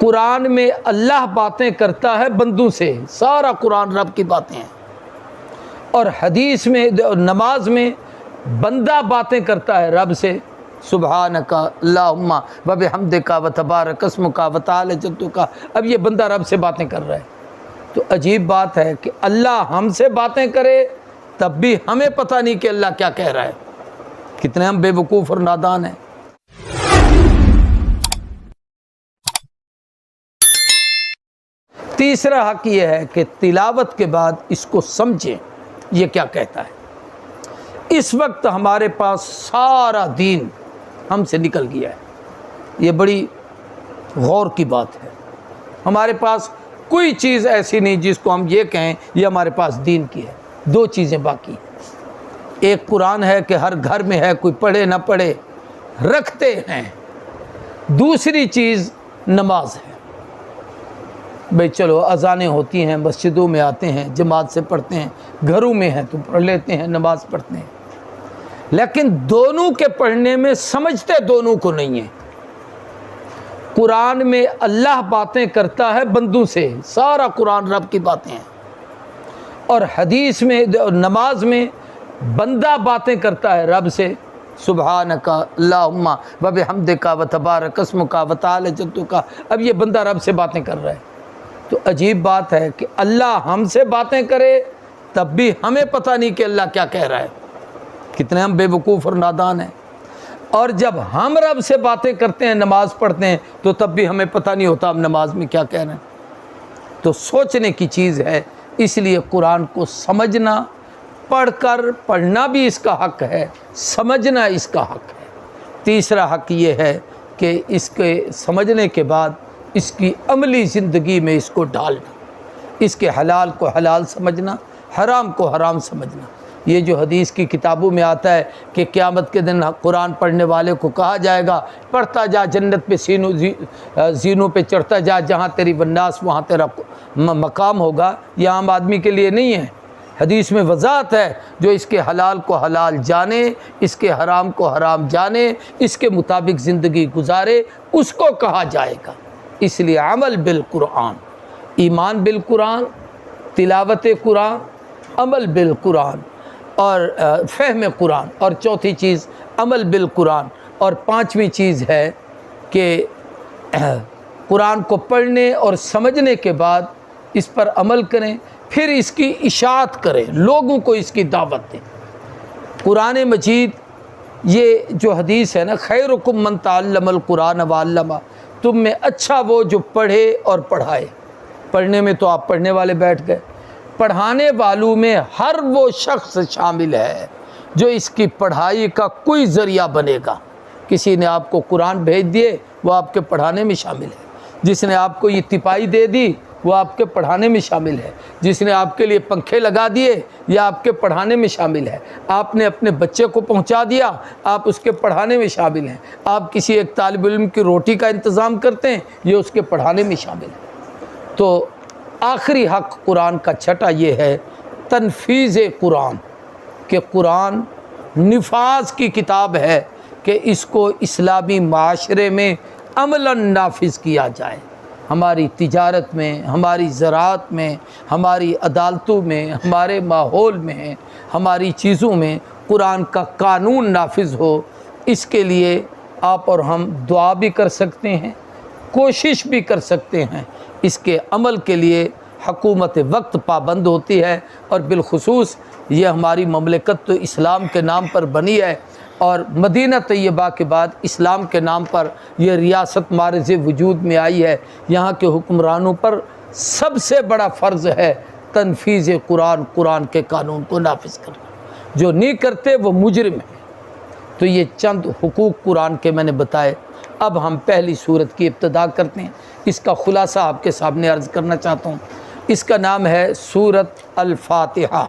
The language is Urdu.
قرآن میں اللہ باتیں کرتا ہے بندوں سے، سارا قرآن رب کی باتیں ہیں، اور حدیث میں نماز میں بندہ باتیں کرتا ہے رب سے، سبحانک اللہم و بحمدک و تبارک اسمک و تعالی جدک۔ اب یہ بندہ رب سے باتیں کر رہا ہے، تو عجیب بات ہے کہ اللہ ہم سے باتیں کرے تب بھی ہمیں پتہ نہیں کہ اللہ کیا کہہ رہا ہے۔ کتنے ہم بے وقوف اور نادان ہیں۔ تیسرا حق یہ ہے کہ تلاوت کے بعد اس کو سمجھیں یہ کیا کہتا ہے۔ اس وقت ہمارے پاس سارا دین ہم سے نکل گیا ہے، یہ بڑی غور کی بات ہے۔ ہمارے پاس کوئی چیز ایسی نہیں جس کو ہم یہ کہیں یہ ہمارے پاس دین کی ہے۔ دو چیزیں باقی ہیں، ایک قرآن ہے کہ ہر گھر میں ہے، کوئی پڑھے نہ پڑھے رکھتے ہیں، دوسری چیز نماز ہے۔ بھئی چلو اذانیں ہوتی ہیں، مسجدوں میں آتے ہیں، جماعت سے پڑھتے ہیں، گھروں میں ہیں تو پڑھ لیتے ہیں، نماز پڑھتے ہیں، لیکن دونوں کے پڑھنے میں سمجھتے دونوں کو نہیں ہیں۔ قرآن میں اللہ باتیں کرتا ہے بندوں سے، سارا قرآن رب کی باتیں ہیں، اور حدیث میں نماز میں بندہ باتیں کرتا ہے رب سے، سبحانک اللہم و بحمدک و تبارک اسمک و تعالی جدک۔ اب یہ بندہ رب سے باتیں کر رہا ہے، تو عجیب بات ہے کہ اللہ ہم سے باتیں کرے تب بھی ہمیں پتہ نہیں کہ اللہ کیا کہہ رہا ہے۔ کتنے ہم بے وقوف اور نادان ہیں۔ اور جب ہم رب سے باتیں کرتے ہیں، نماز پڑھتے ہیں، تو تب بھی ہمیں پتہ نہیں ہوتا ہم نماز میں کیا کہہ رہے ہیں۔ تو سوچنے کی چیز ہے، اس لیے قرآن کو سمجھنا، پڑھنا بھی اس کا حق ہے، سمجھنا اس کا حق ہے۔ تیسرا حق یہ ہے کہ اس کے سمجھنے کے بعد اس کی عملی زندگی میں اس کو ڈالنا، اس کے حلال کو حلال سمجھنا، حرام کو حرام سمجھنا۔ یہ جو حدیث کی کتابوں میں آتا ہے کہ قیامت کے دن قرآن پڑھنے والے کو کہا جائے گا پڑھتا جا، جنت پہ زینوں پہ چڑھتا جا، جہاں تیری والناس وہاں تیرا مقام ہوگا، یہ عام آدمی کے لیے نہیں ہے۔ حدیث میں وضاحت ہے، جو اس کے حلال کو حلال جانے، اس کے حرام کو حرام جانے، اس کے مطابق زندگی گزارے، اس کو کہا جائے گا۔ اس لیے عمل بالقرآن، ایمان بالقرآن، تلاوت قرآن، عمل بالقرآن اور فہم قرآن، اور چوتھی چیز عمل بالقرآن، اور پانچویں چیز ہے کہ قرآن کو پڑھنے اور سمجھنے کے بعد اس پر عمل کریں، پھر اس کی اشاعت کریں، لوگوں کو اس کی دعوت دیں۔ قرآن مجید یہ جو حدیث ہے نا، خیرکم من تعلم القرآن وعلمہ، تم میں اچھا وہ جو پڑھے اور پڑھائے۔ پڑھنے میں تو آپ پڑھنے والے بیٹھ گئے، پڑھانے والوں میں ہر وہ شخص شامل ہے جو اس کی پڑھائی کا کوئی ذریعہ بنے گا۔ کسی نے آپ کو قرآن بھیج دیے، وہ آپ کے پڑھانے میں شامل ہے۔ جس نے آپ کو یہ تپائی دے دی، وہ آپ کے پڑھانے میں شامل ہے۔ جس نے آپ کے لیے پنکھے لگا دیے، یہ آپ کے پڑھانے میں شامل ہے۔ آپ نے اپنے بچے کو پہنچا دیا، آپ اس کے پڑھانے میں شامل ہیں۔ آپ کسی ایک طالب علم کی روٹی کا انتظام کرتے ہیں، یہ اس کے پڑھانے میں شامل ہے۔ تو آخری حق قرآن کا چھٹا یہ ہے تنفیذ قرآن، کہ قرآن نفاذ کی کتاب ہے، کہ اس کو اسلامی معاشرے میں عملاً نافذ کیا جائے۔ ہماری تجارت میں، ہماری زراعت میں، ہماری عدالتوں میں، ہمارے ماحول میں، ہماری چیزوں میں قرآن کا قانون نافذ ہو۔ اس کے لیے آپ اور ہم دعا بھی کر سکتے ہیں، کوشش بھی کر سکتے ہیں۔ اس کے عمل کے لیے حکومت وقت پابند ہوتی ہے، اور بالخصوص یہ ہماری مملکت تو اسلام کے نام پر بنی ہے، اور مدینہ طیبہ کے بعد اسلام کے نام پر یہ ریاست معرض وجود میں آئی ہے۔ یہاں کے حکمرانوں پر سب سے بڑا فرض ہے تنفیذ قرآن، قرآن کے قانون کو نافذ کرنا۔ جو نہیں کرتے وہ مجرم ہیں۔ تو یہ چند حقوق قرآن کے میں نے بتائے۔ اب ہم پہلی سورت کی ابتدا کرتے ہیں۔ اس کا خلاصہ آپ کے سامنے عرض کرنا چاہتا ہوں۔ اس کا نام ہے سورت الفاتحہ۔